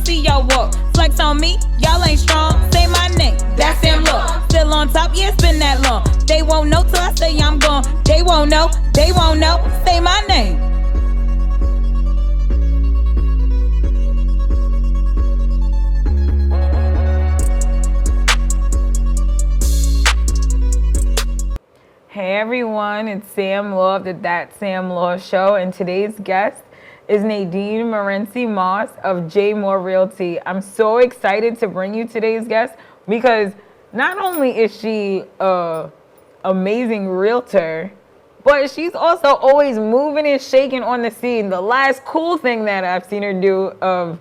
see y'all walk. Flex on me, y'all ain't strong. Say my name, that's Sam Law. Still on top, yeah, it's been that long. They won't know till I say I'm gone. They won't know, say my name. Hey everyone, it's Sam Law of the That Sam Law Show, and today's guest is Nadine Morency-Mohs of J Moore Realty. I'm so excited to bring you today's guest because not only is she an amazing realtor, but she's also always moving and shaking on the scene. The last cool thing that I've seen her do of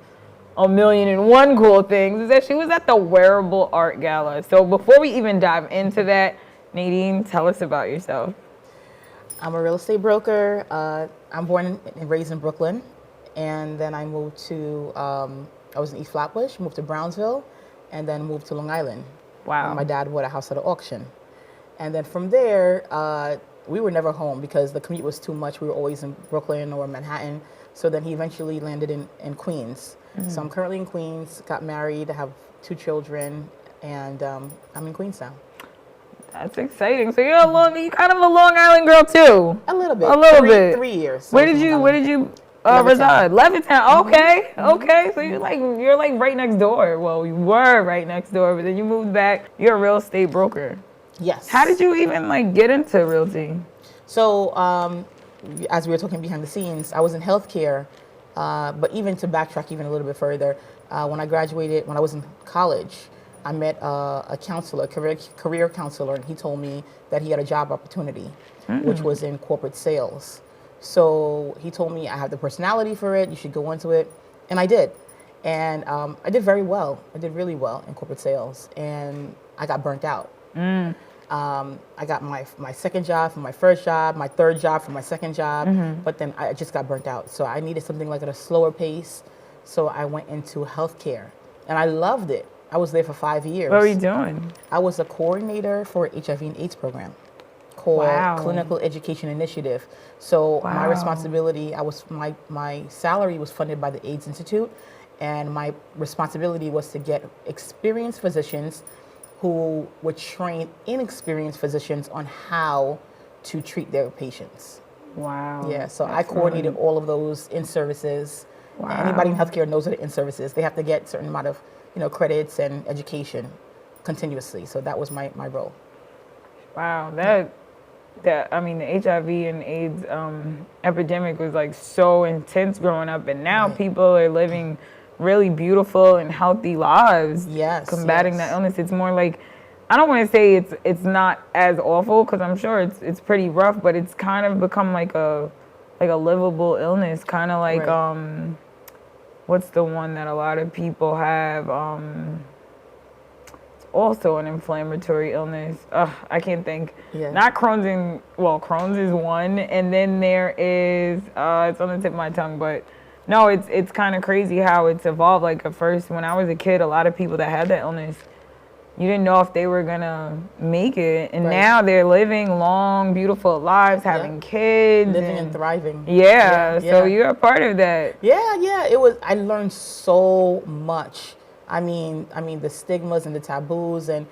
1,000,001 cool things is that she was at the Wearable Art Gala. So before we even dive into that, Nadine, tell us about yourself. I'm a real estate broker. I'm born and raised in Brooklyn, and then I moved to, I was in East Flatbush, moved to Brownsville, and then moved to Long Island. Wow. And my dad bought a house at an auction. And then from there, we were never home because the commute was too much. We were always in Brooklyn or Manhattan. So then he eventually landed in Queens. Mm-hmm. So I'm currently in Queens, got married, I have 2 children, and I'm in Queens now. That's exciting. So you're kind of a Long Island girl too. A little bit. A little bit. 3 years. Where did you reside? Levittown. Okay. Mm-hmm. Okay. So you're like right next door. Well, you were right next door, but then you moved back. You're a real estate broker. Yes. How did you even get into realty? So as we were talking behind the scenes, I was in healthcare, but even to backtrack even a little bit further, when I graduated, when I was in college, I met a counselor, career counselor, and he told me that he had a job opportunity, which was in corporate sales. So he told me I have the personality for it, you should go into it, and I did. And I did very well. I did really well in corporate sales, and I got burnt out. I got my second job from my first job, my third job from my second job, but then I just got burnt out. So I needed something like at a slower pace, so I went into healthcare, and I loved it. I was there for 5 years. What were you doing? I was a coordinator for HIV and AIDS program called Clinical Education Initiative. So my responsibility, my salary was funded by the AIDS Institute, and my responsibility was to get experienced physicians who would train inexperienced physicians on how to treat their patients. Wow. Yeah, so I coordinated all of those in-services. Wow. Anybody in healthcare knows what in-services. They have to get a certain amount of credits and education continuously. So that was my role. Wow, the HIV and AIDS epidemic was so intense growing up, and now people are living really beautiful and healthy lives. Yes, combating that illness. It's more I don't want to say it's not as awful, because I'm sure it's pretty rough, but it's kind of become like a livable illness, kind of like right. What's the one that a lot of people have? It's also an inflammatory illness. I can't think. Yeah. Not Crohn's Crohn's is one, and then there is it's on the tip of my tongue, but no, it's kind of crazy how it's evolved. At first, when I was a kid, a lot of people that had that illness, you didn't know if they were gonna make it, and now they're living long, beautiful lives, having kids, living and thriving. So you're a part of that. Yeah. It was. I learned so much. I mean, the stigmas and the taboos, and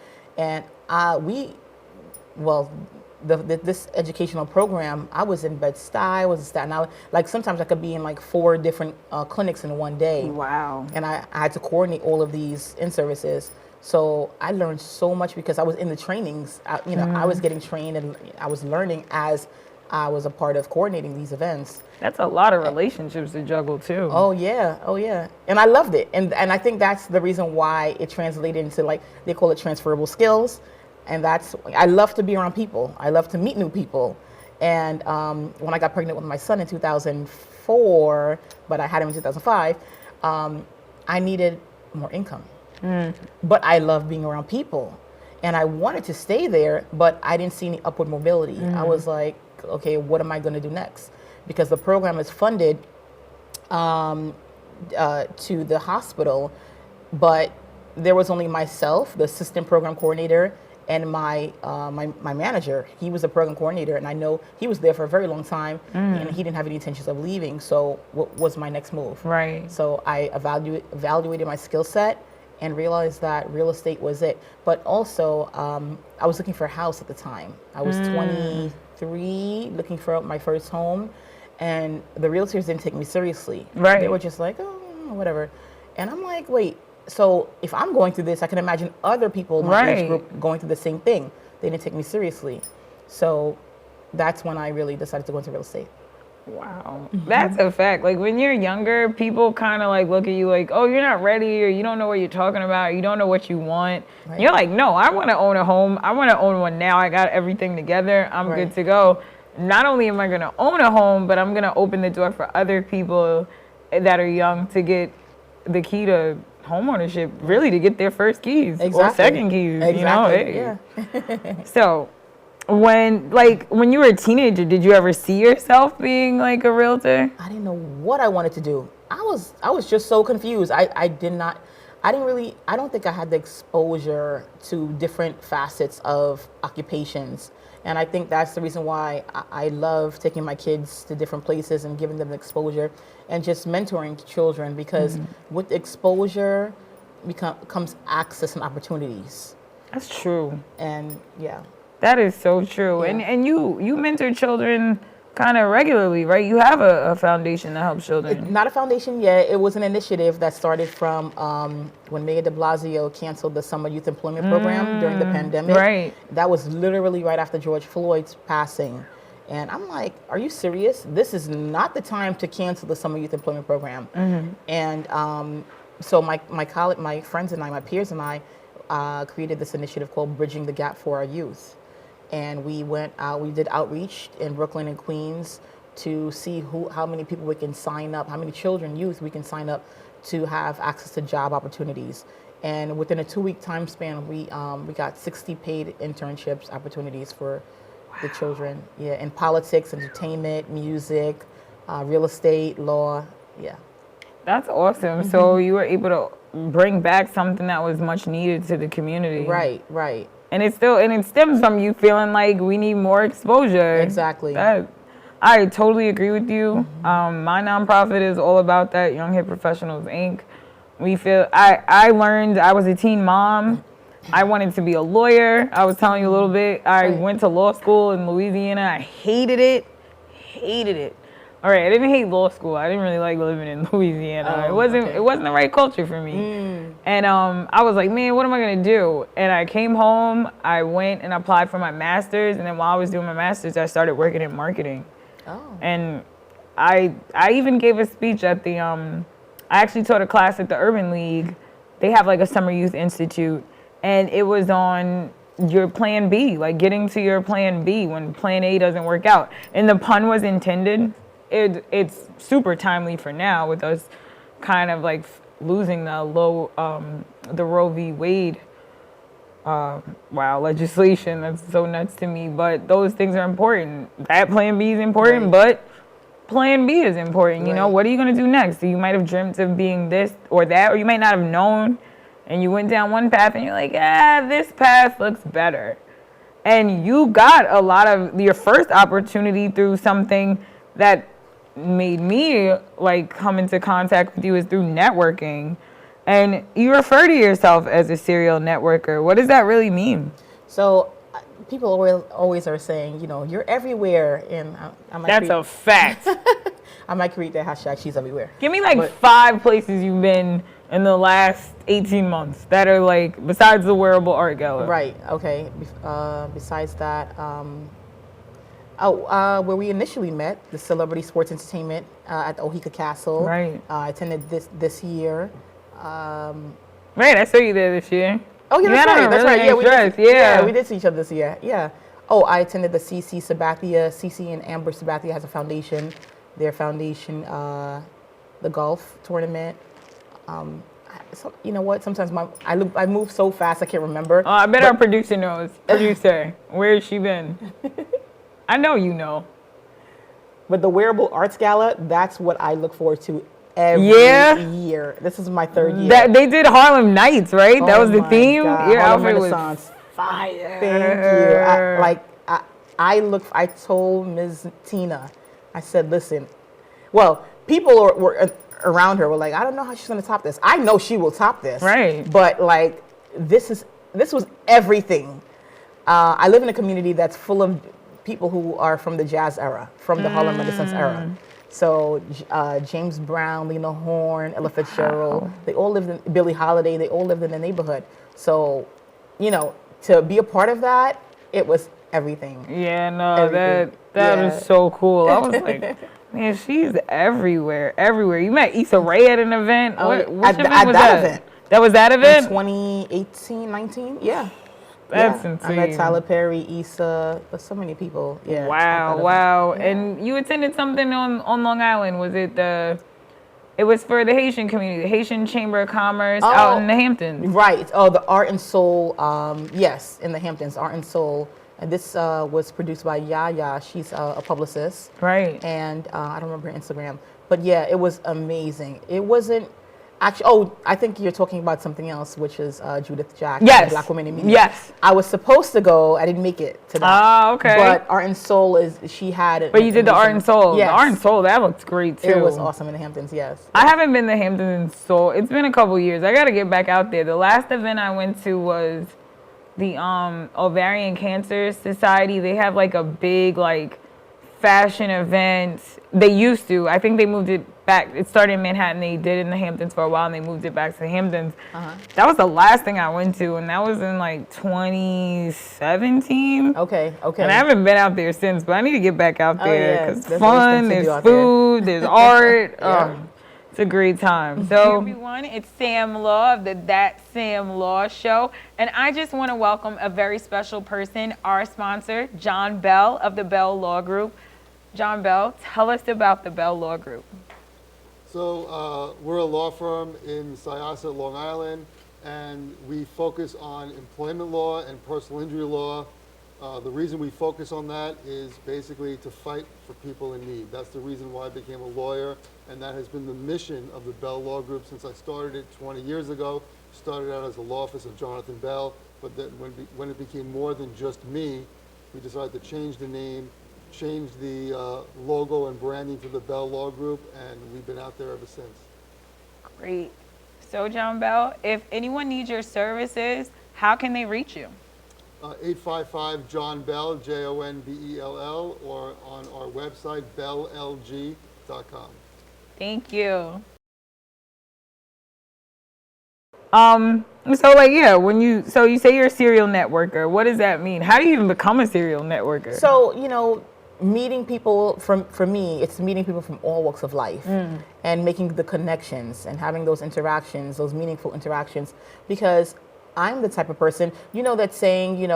this educational program. I was in Bed-Stuy. I was in Staten Island. Sometimes I could be in 4 different clinics in one day. Wow. And I had to coordinate all of these in-services. So I learned so much because I was in the trainings. I was getting trained, and I was learning as I was a part of coordinating these events. That's a lot of relationships to juggle too. Oh yeah. And I loved it. And I think that's the reason why it translated into they call it transferable skills. And I love to be around people. I love to meet new people. And when I got pregnant with my son in 2004, but I had him in 2005, I needed more income. But I love being around people, and I wanted to stay there, but I didn't see any upward mobility. I was like, okay, what am I going to do next? Because the program is funded to the hospital, but there was only myself, the assistant program coordinator, And my manager, he was a program coordinator, and I know he was there for a very long time, and he didn't have any intentions of leaving. So what was my next move? Right. So I evaluated my skill set and realized that real estate was it. But also, I was looking for a house at the time. I was 23, looking for my first home, and the realtors didn't take me seriously. Right. They were just like, oh, whatever. And I'm like, wait, so if I'm going through this, I can imagine other people in my age group going through the same thing. They didn't take me seriously. So that's when I really decided to go into real estate. Wow. That's a fact. Like when you're younger, people kind of like look at you like, oh, you're not ready, or you don't know what you're talking about. You don't know what you want. Right. You're like, no, I want to own a home. I want to own one now. I got everything together. I'm good to go. Not only am I going to own a home, but I'm going to open the door for other people that are young to get the key to home ownership, really to get their first keys or second keys, you know? Hey. Yeah. So when you were a teenager, did you ever see yourself being like a realtor? I didn't know what I wanted to do. I was just so confused. I don't think I had the exposure to different facets of occupations. And I think that's the reason why I love taking my kids to different places and giving them exposure and just mentoring children, because with exposure comes access and opportunities. That's true. And yeah. That is so true. Yeah. And you mentor children kind of regularly, right? You have a foundation that helps children. Not a foundation yet. It was an initiative that started from when Mayor de Blasio canceled the summer youth employment program during the pandemic. Right. That was literally right after George Floyd's passing. And I'm like, are you serious? This is not the time to cancel the summer youth employment program. And so my friends and I, my peers and I, created this initiative called Bridging the Gap for Our Youth. And we went out, we did outreach in Brooklyn and Queens to see how many people we can sign up, how many children, youth we can sign up to have access to job opportunities. And within a 2-week time span, we got 60 paid internships opportunities for the children. Yeah, in politics, entertainment, music, real estate, law. Yeah. That's awesome. So you were able to bring back something that was much needed to the community. Right, right. And it stems from you feeling like we need more exposure. Exactly. I totally agree with you. My nonprofit is all about that, Young Hip Professionals, Inc. I learned, I was a teen mom. I wanted to be a lawyer. I was telling you a little bit. I went to law school in Louisiana. I hated it. All right, I didn't hate law school. I didn't really like living in Louisiana. It wasn't the right culture for me. And I was like, man, what am I gonna do? And I came home. I went and applied for my master's. And then while I was doing my master's, I started working in marketing. And I even gave a speech at the I actually taught a class at the Urban League. They have like a summer youth institute, and it was on your plan B, like getting to your plan B when plan A doesn't work out. And the pun was intended. It's super timely for now with us kind of like losing the Roe v. Wade legislation. That's so nuts to me. But those things are important. That plan B is important, but plan B is important. You know, what are you going to do next? So you might have dreamt of being this or that, or you might not have known, and you went down one path and you're like, this path looks better. And you got a lot of your first opportunity through something that made me like come into contact with you is through networking. And you refer to yourself as a serial networker. What does that really mean? So people always are saying, you know, you're everywhere. And that's a fact. I might create that hashtag, she's everywhere. Give me 5 places you've been in the last 18 months that are like, besides the wearable art gallery. Right, okay. Besides that, where we initially met, the Celebrity Sports Entertainment at the Ohika Castle. Right. I attended this year. Right, I saw you there this year. Oh, yeah, that's right. Yeah, we did see each other this year. Yeah. Oh, I attended the CC Sabathia. CC and Amber Sabathia has a foundation. Their foundation, the golf tournament. So, you know what? Sometimes I move so fast I can't remember. I bet our producer knows. Producer, where has she been? I know you know. But the Wearable Arts Gala, that's what I look forward to every year. This is my 3rd year. They did Harlem Nights, right? That was the theme. God. Your Harlem outfit Renaissance. was fire. Thank you. I told Ms. Tina, I said, listen, well, people were around her were like, I don't know how she's going to top this. I know she will top this. Right. But like, this was everything. I live in a community that's full of people who are from the jazz era, from the Harlem Renaissance era. So James Brown, Lena Horne, Ella Fitzgerald, they all lived in, Billie Holiday, they all lived in the neighborhood. So, you know, to be a part of that, it was everything. Yeah, no, that is so cool. I was like, man, she's everywhere. You met Issa Rae at an event. Which event was that? Event. That was that event? 2018, 19, yeah. That's insane. I met Tyler Perry, Issa, so many people. Yeah. Wow. Yeah. And you attended something on Long Island. Was it it was for the Haitian community, the Haitian Chamber of Commerce out in the Hamptons. Right. Oh, the Art and Soul, yes, in the Hamptons, Art and Soul. And this was produced by Yaya. She's a publicist. Right. And I don't remember her Instagram. But yeah, it was amazing. It wasn't actually, I think you're talking about something else, which is Judith Jack. Yes. Black Women in Media. Yes. I was supposed to go. I didn't make it to that. Oh, okay. But Art and Soul she had it. But you did the Art and Soul. Yes. The Art and Soul, that looks great too. It was awesome in the Hamptons, yes. I haven't been to Hamptons in Soul. It's been a couple years. I got to get back out there. The last event I went to was the Ovarian Cancer Society. They have like a big fashion event. They used to. I think they moved it back. It started in Manhattan. They did it in the Hamptons for a while, and they moved it back to the Hamptons. That was the last thing I went to, and that was in 2017. Okay. And I haven't been out there since, but I need to get back out there because it's fun. There's food. There's art. Yeah. It's a great time. So, everyone, it's Sam Law of the That Sam Law Show. And I just want to welcome a very special person, our sponsor, John Bell of the Bell Law Group. John Bell, tell us about the Bell Law Group. So we're a law firm in Syosset, Long Island, and we focus on employment law and personal injury law. The reason we focus on that is basically to fight for people in need. That's the reason why I became a lawyer, and that has been the mission of the Bell Law Group since I started it 20 years ago. Started out as a law office of Jonathan Bell, but then when it became more than just me, we decided to change the name, change the logo and branding to the Bell Law Group, and we've been out there ever since. Great. So, John Bell, if anyone needs your services, how can they reach you? 855-JOHN-BELL, JONBELL, or on our website, belllg.com. Thank you. When you say you're a serial networker, what does that mean? How do you even become a serial networker? So, meeting people for me, it's meeting people from all walks of life and making the connections and having those interactions, those meaningful interactions, because I'm the type of person, that saying,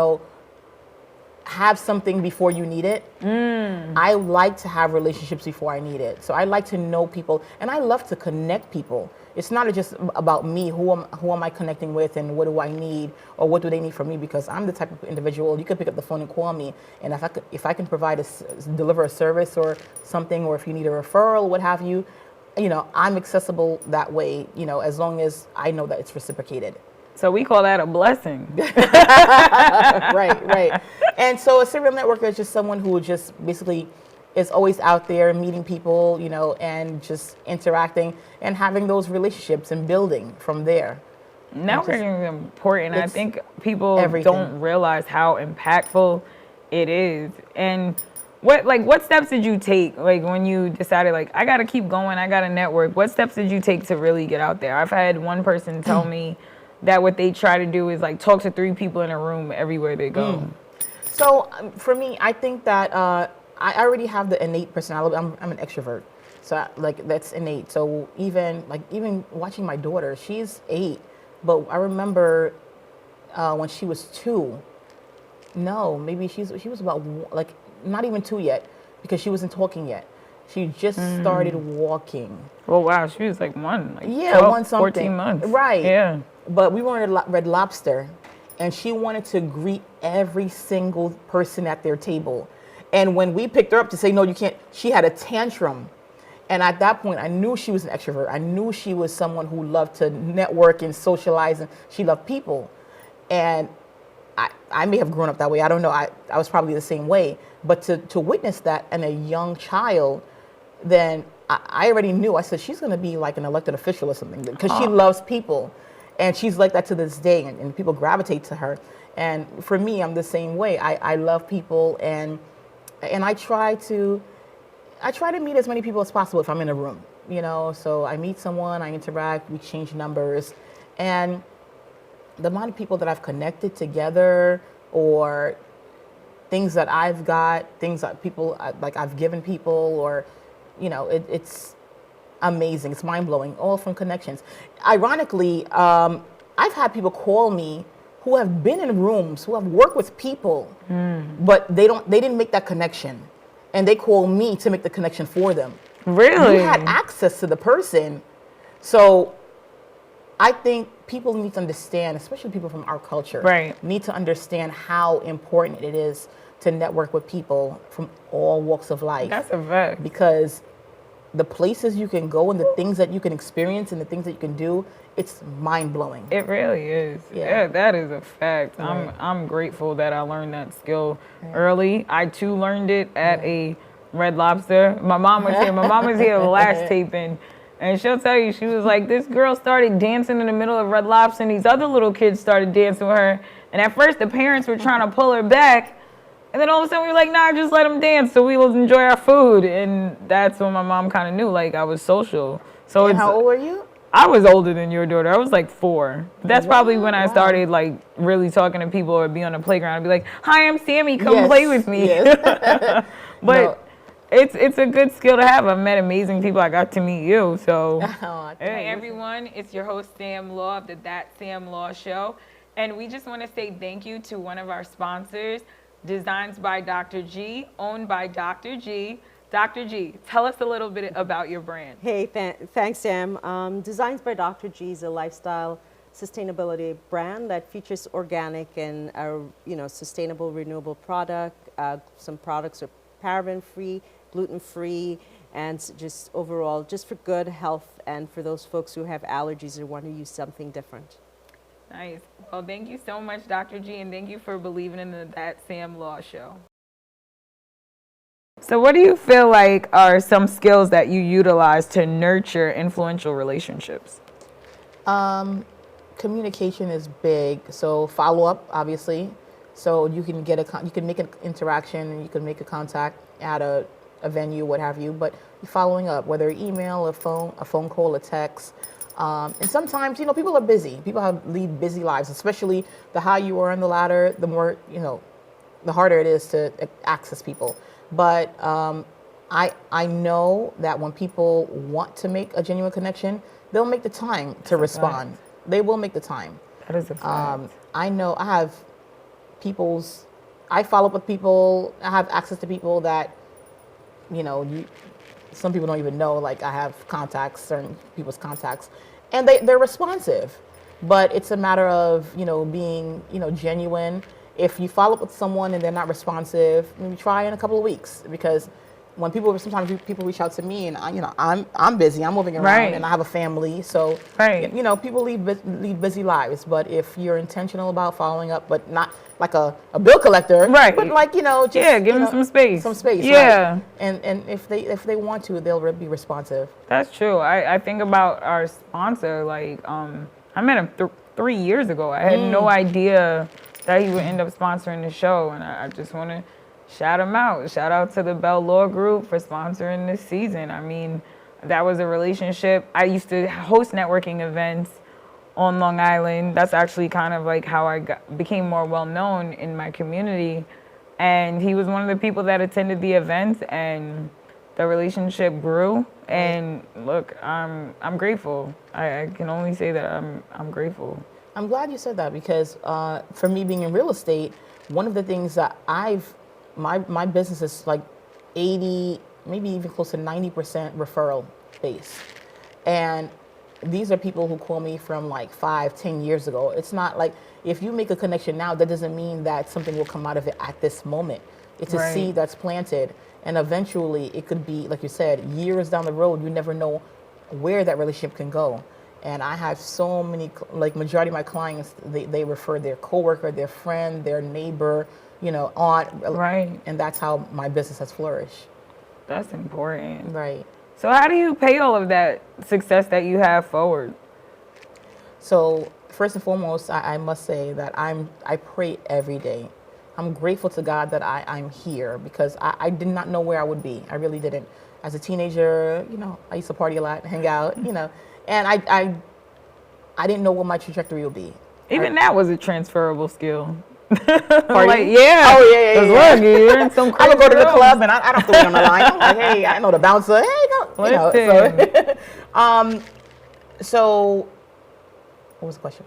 have something before you need it. I like to have relationships before I need it. So I like to know people, and I love to connect people. It's not just about me. Who am I connecting with, and what do I need, or what do they need from me? Because I'm the type of individual, you can pick up the phone and call me, and if I can deliver a service or something, or if you need a referral, what have you, I'm accessible that way. As long as I know that it's reciprocated. So we call that a blessing. Right. And so a serial networker is just someone who just basically is always out there meeting people, and just interacting and having those relationships and building from there. Networking is important. I think people don't realize how impactful it is. And what steps did you take, when you decided, I got to keep going, I got to network? What steps did you take to really get out there? I've had one person tell me that what they try to do is talk to 3 people in a room everywhere they go. So for me, I think that I already have the innate personality. I'm an extrovert, so that's innate. So even watching my daughter, she's 8, but I remember when she was 2. No, maybe she was about not even 2 yet, because she wasn't talking yet. She just started walking. Oh wow, she was 1, 12, 14 months. Right. Yeah. But we were at Red Lobster, and she wanted to greet every single person at their table. And when we picked her up to say, no, you can't, she had a tantrum. And at that point, I knew she was an extrovert. I knew she was someone who loved to network and socialize, and she loved people. And I may have grown up that way. I don't know. I was probably the same way. But to witness that in a young child, then I already knew. I said, she's going to be like an elected official or something, because she loves people. And she's like that to this day, and people gravitate to her. And for me, I'm the same way. I love people, and I try to meet as many people as possible if I'm in a room, you know. So I meet someone, I interact, we exchange numbers, and the amount of people that I've connected together, or things that I've got, things that people like I've given people, or you know, it's amazing. It's mind blowing, all from connections. Ironically, I've had people call me who have been in rooms, who have worked with people, but they didn't make that connection, and they call me to make the connection for them. Really? You had access to the person, so I think people need to understand, especially people from our culture, need to understand how important it is to network with people from all walks of life. That's a fact. Because the places you can go and the things that you can experience and the things that you can do, it's mind-blowing. It really is. Yeah, that is a fact. I'm grateful that I learned that skill early. I too learned it at a Red Lobster. My mom was here. My mom was here last taping. And she'll tell you, she was like, this girl started dancing in the middle of Red Lobster, and these other little kids started dancing with her. And at first, the parents were trying to pull her back. And then all of a sudden, we were like, nah, just let them dance so we will enjoy our food. And that's when my mom kind of knew, like, I was social. So and how old were you? I was older than your daughter. I was like 4. That's probably when I started, like, really talking to people, or be on the playground and be like, hi, I'm Sammy, come play with me. Yes. But it's a good skill to have. I've met amazing people. I got to meet you. So, hey, everyone, it's your host, Sam Law, of the That Sam Law Show. And we just want to say thank you to one of our sponsors, Designs by Dr. G, owned by Dr. G. Dr. G, tell us a little bit about your brand. Hey, thanks, Sam. Designs by Dr. G is a lifestyle sustainability brand that features organic and sustainable, renewable product. Some products are paraben-free, gluten-free, and just overall, just for good health and for those folks who have allergies or want to use something different. Nice. Well, thank you so much, Dr. G, and thank you for believing in the That Sam Law Show. So what do you feel like are some skills that you utilize to nurture influential relationships? Communication is big. So follow up, obviously. So you can you can make an interaction, and you can make a contact at a venue, what have you. But following up, whether email, a phone call, a text. And sometimes, you know, people are busy. People lead busy lives, especially the higher you are on the ladder, the more, you know, the harder it is to access people. But I know that when people want to make a genuine connection, they'll make the time to respond. They will make the time. That is a fact. I know I have I follow up with people. I have access to people that, you know, some people don't even know, like I have certain people's contacts, and they're responsive. But it's a matter of, you know, being, you know, genuine. If you follow up with someone and they're not responsive, maybe try in a couple of weeks, because when sometimes people reach out to me, and I'm busy, I'm moving around, and I have a family, so you know, people lead busy lives. But if you're intentional about following up, but not like a bill collector, but like, you know, just give them some space. Right? And if they want to, they'll be responsive. That's true. I think about our sponsor. Like I met him 3 years ago. I had no idea that he would end up sponsoring the show, and I just want to shout him out. Shout out to the Bell Law Group for sponsoring this season. I mean, that was a relationship. I used to host networking events on Long Island. That's actually kind of like how I became more well-known in my community. And he was one of the people that attended the events, and the relationship grew. And look, I'm grateful. I can only say that I'm grateful. I'm glad you said that, because for me, being in real estate, one of the things that my business is like 80, maybe even close to 90% referral based. And these are people who call me from like 5-10 years ago. It's not like, if you make a connection now, that doesn't mean that something will come out of it at this moment. It's a seed that's planted, and eventually it could be, like you said, years down the road, you never know where that relationship can go. And I have so many, like majority of my clients, they refer their coworker, their friend, their neighbor, on. Right. And that's how my business has flourished. That's important. Right. So how do you pay all of that success that you have forward? So first and foremost, I must say that I pray every day. I'm grateful to God that I'm here, because I did not know where I would be. I really didn't. As a teenager, I used to party a lot, hang out, and I didn't know what my trajectory would be. Even that was a transferable skill. Party? Yeah. Oh, yeah. Look, you're in some I crazy would go to the rooms. club and I don't have to wait on the line. I'm like, hey, I know the bouncer. Hey, go. So what was the question?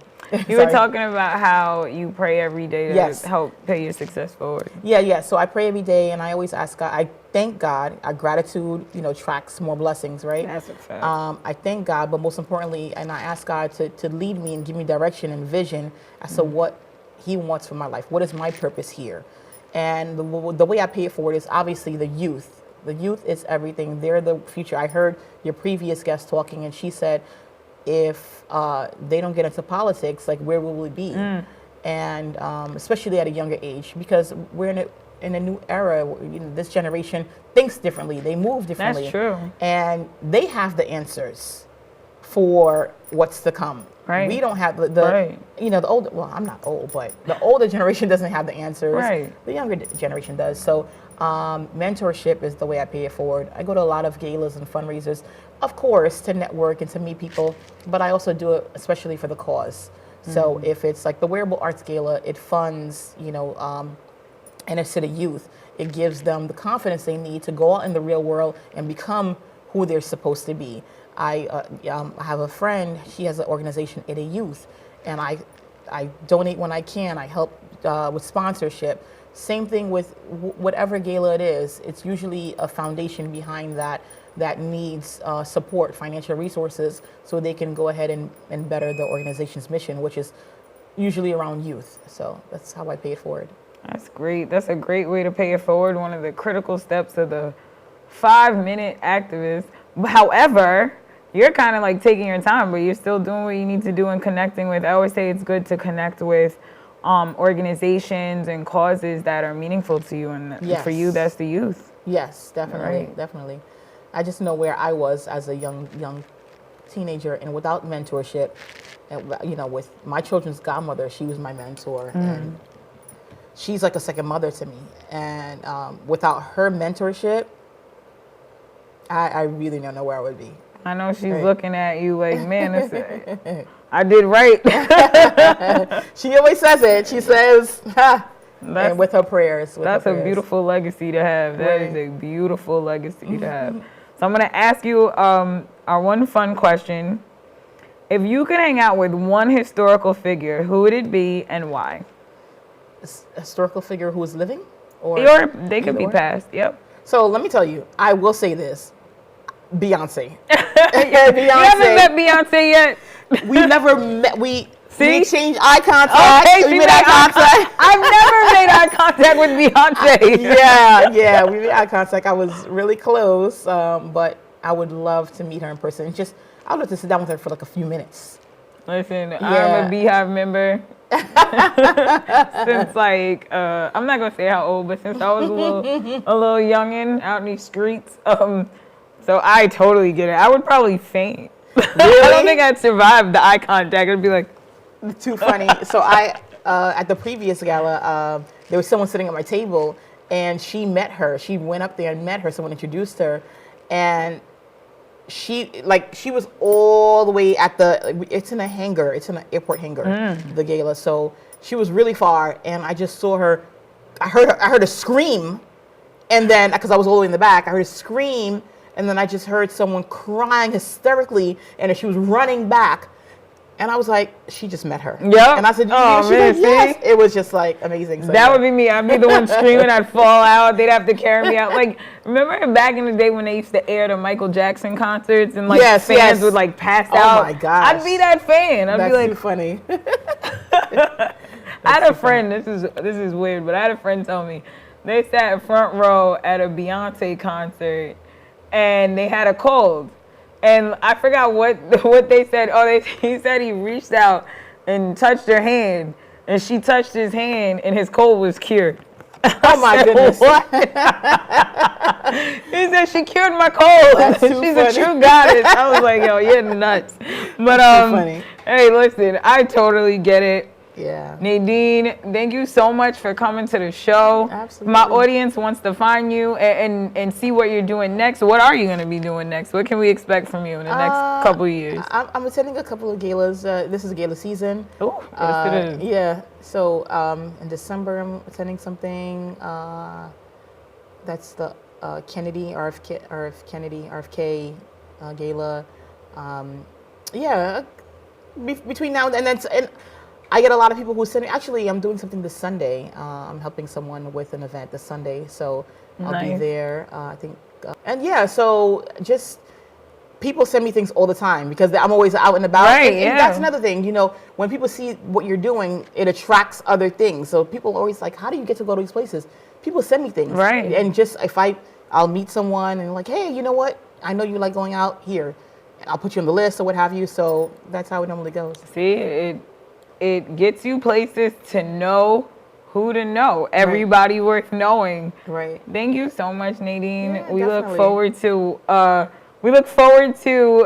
You were talking about how you pray every day to Yes. help pay your success forward. Yeah. So I pray every day, and I always ask God. I thank God. Gratitude, tracks more blessings, right? That's a fact. I thank God, but most importantly, and I ask God to lead me and give me direction and vision as to what He wants for my life. What is my purpose here? And the way I pay it forward is obviously the youth. The youth is everything. They're the future. I heard your previous guest talking, and she said, if they don't get into politics, like, where will we be? And especially at a younger age, because we're in a new era. This generation thinks differently. They move differently. That's true. And they have the answers for what's to come. Right. We don't have the Right. the older. Well, I'm not old, but the older generation doesn't have the answers. Right. The younger generation does. So mentorship is the way I pay it forward. I go to a lot of galas and fundraisers, of course, to network and to meet people, but I also do it especially for the cause. So if it's like the Wearable Arts Gala, it funds, and it's to the youth. It gives them the confidence they need to go out in the real world and become who they're supposed to be. I have a friend, she has an organization at a youth, and I donate when I can. I help with sponsorship. Same thing with whatever gala it is. It's usually a foundation behind that needs support, financial resources, so they can go ahead and better the organization's mission, which is usually around youth. So that's how I pay it forward. That's great. That's a great way to pay it forward. One of the critical steps of the 5-minute activist. However, you're kind of like taking your time, but you're still doing what you need to do and connecting with. I always say it's good to connect with organizations and causes that are meaningful to you. And Yes. for you, that's the youth. Yes, definitely, Right. definitely. I just know where I was as a young teenager, and without mentorship, and with my children's godmother, she was my mentor, and she's like a second mother to me. And without her mentorship, I really don't know where I would be. I know she's Right. looking at you like, man, I did right. She always says it. She says, ha. That's- And with her prayers. That's a beautiful legacy to have. That is Right. a beautiful legacy to have. So I'm going to ask you our one fun question. If you could hang out with one historical figure, who would it be and why? Historical figure who is living? Or They could be either or? past. Yep. So let me tell you, I will say this. Beyonce. You haven't met Beyonce yet? We never met. We See? exchanged eye contact. Okay, we she made eye contact. I've never made eye contact with Beyonce. Yeah, we made eye contact. I was really close, but I would love to meet her in person. I would love to sit down with her for like a few minutes. Listen, Yeah. I'm a Beehive member since like I'm not gonna say how old, but since I was a little youngin' out in these streets. So I totally get it. I would probably faint. I don't think I'd survive the eye contact. I'd be like, Too funny. So at the previous gala, there was someone sitting at my table, and she met her. She went up there and met her. Someone introduced her, and she was all the way at it's in a hangar. It's in an airport hangar, the gala. So she was really far, and I just saw her. I heard her scream, and then because I was all the way in the back, I heard her scream, and then I just heard someone crying hysterically, and she was running back. And I was like, she just met her. Yep. And I said, Oh, she's man, like, yes. see? It was just like amazing. So, that would be me. I'd be the one screaming. I'd fall out. They'd have to carry me out. Like, remember back in the day when they used to air the Michael Jackson concerts and like fans would like pass out? Oh my gosh. I'd be that fan. I'd That's be like, too funny. I had a friend. This is weird, but I had a friend tell me they sat front row at a Beyonce concert, and they had a cold, and I forgot what they said. Oh, he said he reached out and touched her hand, and she touched his hand, and his cold was cured. Oh my goodness! What? He said she cured my cold. She's funny. a true goddess. I was like, yo, you're nuts. But funny. hey, listen, I totally get it. Yeah. Nadine, thank you so much for coming to the show. Absolutely. My audience wants to find you and see what you're doing next. What are you going to be doing next? What can we expect from you in the next couple of years? I'm attending a couple of galas. This is gala season. Oh, yes it is. Yeah. So in December, I'm attending something. That's the Kennedy RFK gala. Yeah. Between now and then, and I get a lot of people who send me. Actually, I'm doing something this Sunday. I'm helping someone with an event this Sunday, so I'll be there. I think, and yeah. So just people send me things all the time because I'm always out and about. Right. And that's another thing. You know, when people see what you're doing, it attracts other things. So people are always like, "How do you get to go to these places?" People send me things. Right. And just if I'll meet someone and like, "Hey, you know what? I know you like going out here. I'll put you on the list or what have you." So that's how it normally goes. See, it gets you places to know who to know. Everybody worth knowing. Right. Thank you so much, Nadine. Yeah, we definitely. look forward to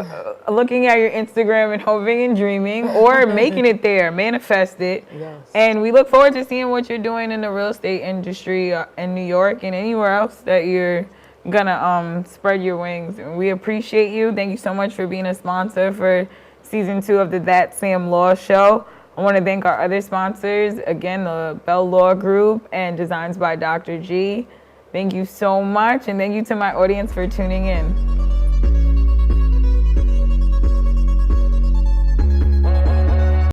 looking at your Instagram and hoping and dreaming or making it there, manifest it. Yes. And we look forward to seeing what you're doing in the real estate industry in New York and anywhere else that you're gonna spread your wings. And we appreciate you. Thank you so much for being a sponsor for season 2 of the That Sam Law Show. I want to thank our other sponsors, again, the Bell Law Group and Designs by Dr. G. Thank you so much, and thank you to my audience for tuning in.